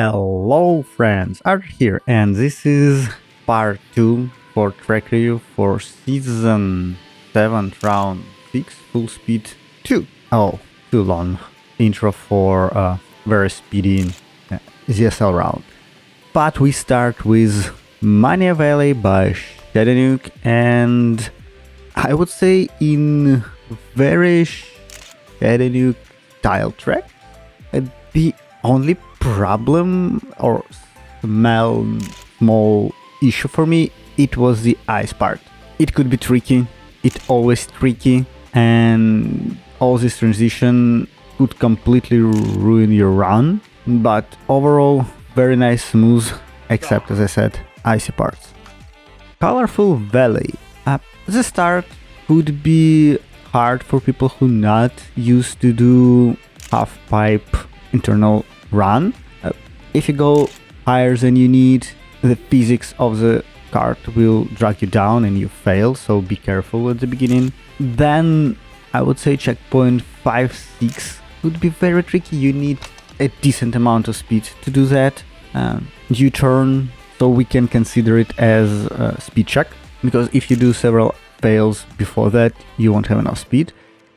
Hello friends, Art here, and this is part 2 for track review for season 7 round 6 full speed 2. Oh, too long intro for a very speedy ZSL round. But we start with Mania Valley by Shadow, and I would say in very Shadow style track. The only problem or small issue for me, it was the ice part. It could be tricky, it's always tricky, and all this transition could completely ruin your run, but overall very nice, smooth, except as I said, icy parts. Colorful Valley. The start could be hard for people who not used to do half pipe internal run. If you go higher than you need, the physics of the cart will drag you down and you fail, so be careful at the beginning. Then I would say checkpoint 5-6 would be very tricky. You need a decent amount of speed to do that. U-turn, so we can consider it as a speed check, because if you do several fails before that, you won't have enough speed.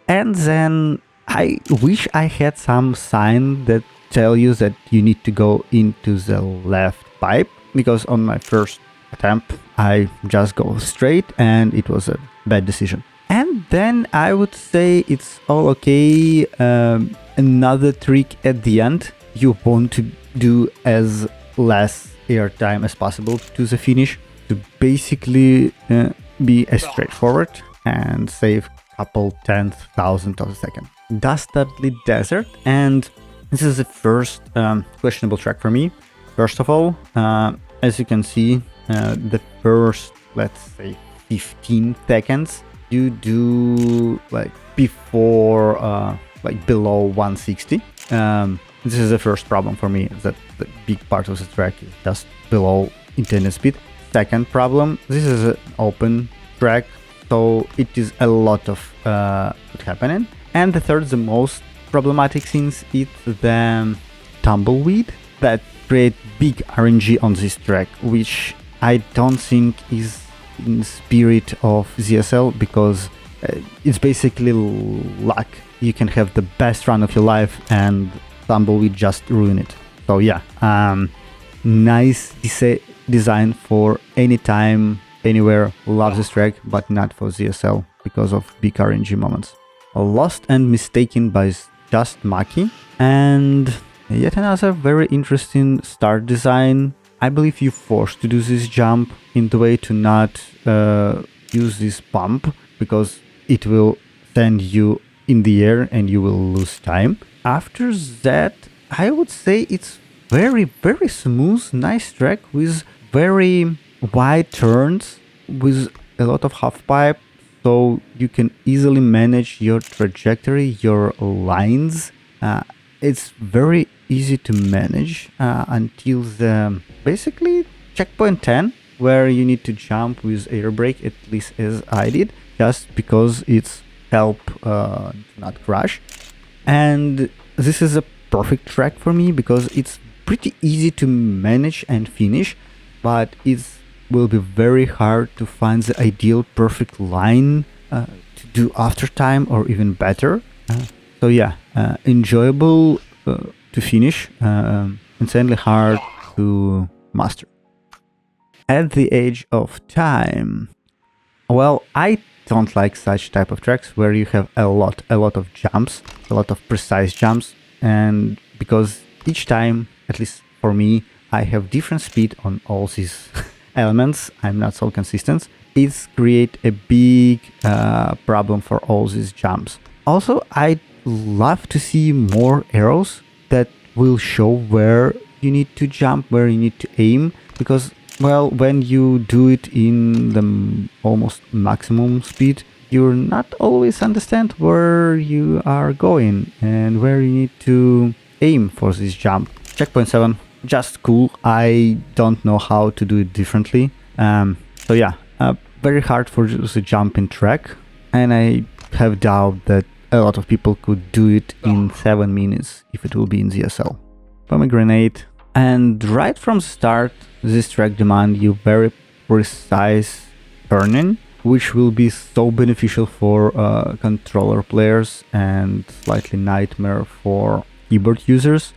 And then I wish I had some sign that tell you that you need to go into the left pipe, because on my first attempt I just go straight and it was a bad decision. And then I would say it's all okay. Another trick at the end, you want to do as less air time as possible to the finish to basically be as straightforward and save couple 10,000 of a second. Dastardly Desert, and this is the first questionable track for me. First of all, as you can see, the first, let's say, 15 seconds you do like before, like below 160. This is the first problem for me, that the big part of the track is just below intended speed. Second problem, this is an open track, so it is a lot of happening. And the third, the most problematic things, is the tumbleweed that create big RNG on this track, which I don't think is in the spirit of ZSL, because it's basically luck. You can have the best run of your life and tumbleweed just ruin it. So yeah, nice design for any time, anywhere. Love this track, but not for ZSL because of big RNG moments. Lost and Mistaken by Just Maki, and yet another very interesting start design. I believe you're forced to do this jump in the way to not use this bump, because it will send you in the air and you will lose time. After that, I would say it's very smooth, nice track with very wide turns, with a lot of half pipe, so you can easily manage your trajectory, your lines. It's very easy to manage until the basically checkpoint 10, where you need to jump with air brake, at least as I did, just because it's help not crash. And this is a perfect track for me because it's pretty easy to manage and finish, but it's will be very hard to find the ideal perfect line to do after time, or even better. So yeah, enjoyable to finish, insanely hard to master. At the Edge of Time. Well, I don't like such type of tracks where you have a lot of jumps, a lot of precise jumps, and because each time, at least for me, I have different speed on all these elements, I'm not so consistent. It's create a big problem for all these jumps. Also, I'd love to see more arrows that will show where you need to jump, where you need to aim, because, well, when you do it in the almost maximum speed, you're not always understand where you are going and where you need to aim for this jump. Checkpoint 7, just cool. I don't know how to do it differently. So yeah, very hard for the jumping track, and I have doubt that a lot of people could do it in 7 minutes if it will be in ZSL. Pomegranate, And right from the start, this track demands you very precise turning, which will be so beneficial for controller players and slightly nightmare for keyboard users.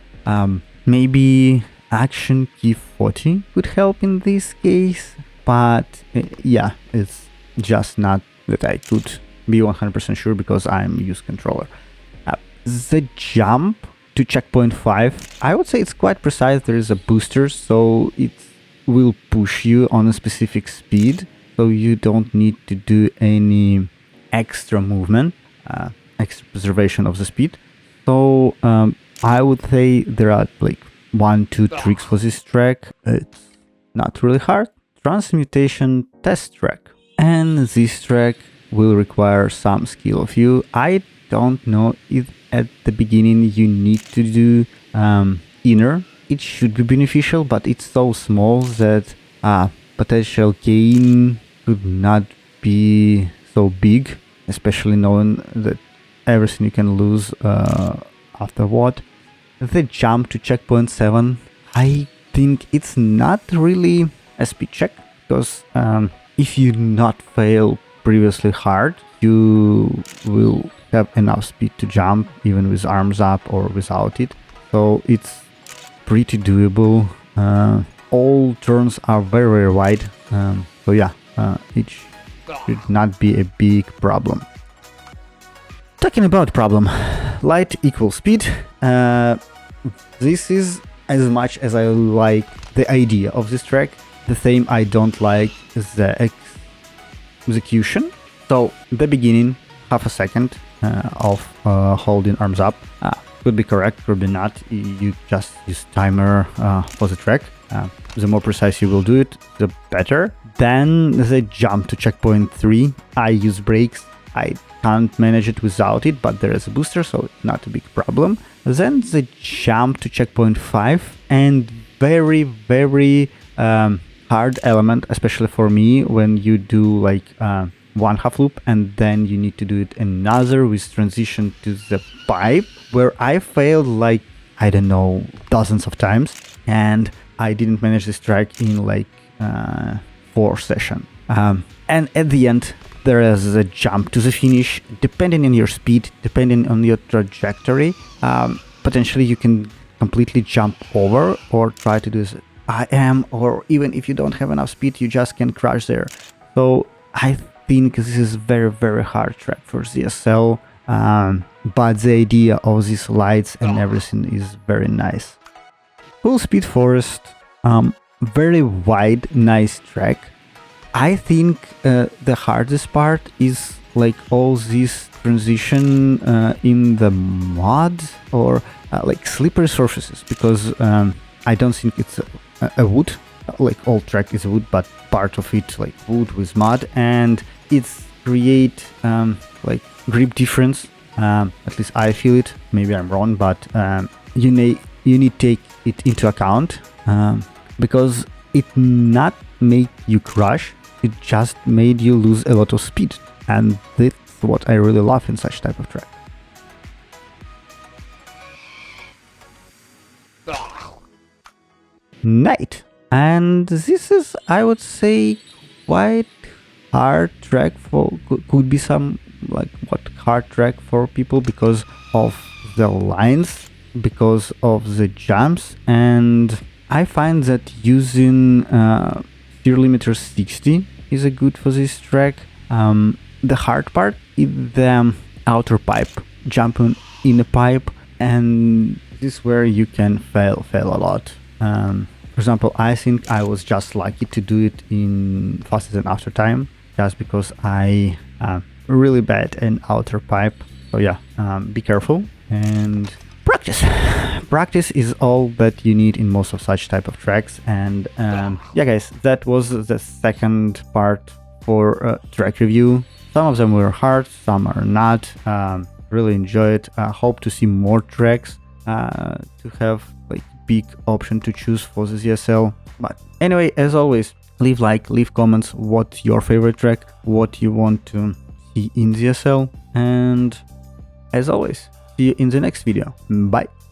Maybe Action Key 40 would help in this case, but yeah, it's just not that I could be 100% sure because I'm used controller. The jump to checkpoint 5, I would say it's quite precise. There is a booster, so it will push you on a specific speed, so you don't need to do any extra movement, extra preservation of the speed. So I would say there are like 1-2 tricks for this track. It's not really hard. Transmutation test track. And this track will require some skill of you. I don't know if at the beginning you need to do inner. It should be beneficial, but it's so small that potential gain could not be so big, especially knowing that everything you can lose afterward. The jump to checkpoint 7, I think it's not really a speed check, because if you not fail previously hard, you will have enough speed to jump even with arms up or without it. So it's pretty doable. All turns are very, very wide. So yeah, it should not be a big problem. Talking about problem, light equals speed. This is as much as I like the idea of this track, the same I don't like the execution. So the beginning, half a second of holding arms up could be correct, could be not. You just use timer for the track. The more precise you will do it, the better. Then the jump to checkpoint 3, I use brakes. I can't manage it without it, but there is a booster, so not a big problem. Then the jump to checkpoint 5, and very, very hard element, especially for me, when you do like one half loop and then you need to do it another with transition to the pipe, where I failed like, I don't know, dozens of times, and I didn't manage this track in like 4 sessions. And at the end, there is a jump to the finish. Depending on your speed, depending on your trajectory, potentially you can completely jump over or try to do this IM, or even if you don't have enough speed, you just can crash there. So I think this is very, very hard track for ZSL, but the idea of these lights and everything is very nice. Full Speed Forest, very wide, nice track. I think the hardest part is like all this transition in the mud or like slippery surfaces, because I don't think it's a wood, like all track is wood, but part of it like wood with mud, and it's create like grip difference. At least I feel it. Maybe I'm wrong, but you need to take it into account, because it not make you crash. It just made you lose a lot of speed, and that's what I really love in such type of track. Night, and this is, I would say, quite hard track for, could be some like what hard track for people because of the lines, because of the jumps, and I find that using steer limiter 60 is a good for this track. The hard part is the outer pipe, jumping in a pipe, and this is where you can fail a lot. For example, I think I was just lucky to do it in faster than after time, just because I really bad in outer pipe. So yeah, be careful and practice. Practice is all that you need in most of such type of tracks. And yeah, guys, that was the second part for track review. Some of them were hard, some are not. Really enjoy it. Hope to see more tracks to have like big option to choose for the ZSL. But anyway, as always, leave like, leave comments, what's your favorite track, what you want to see in ZSL, and as always, see you in the next video. Bye.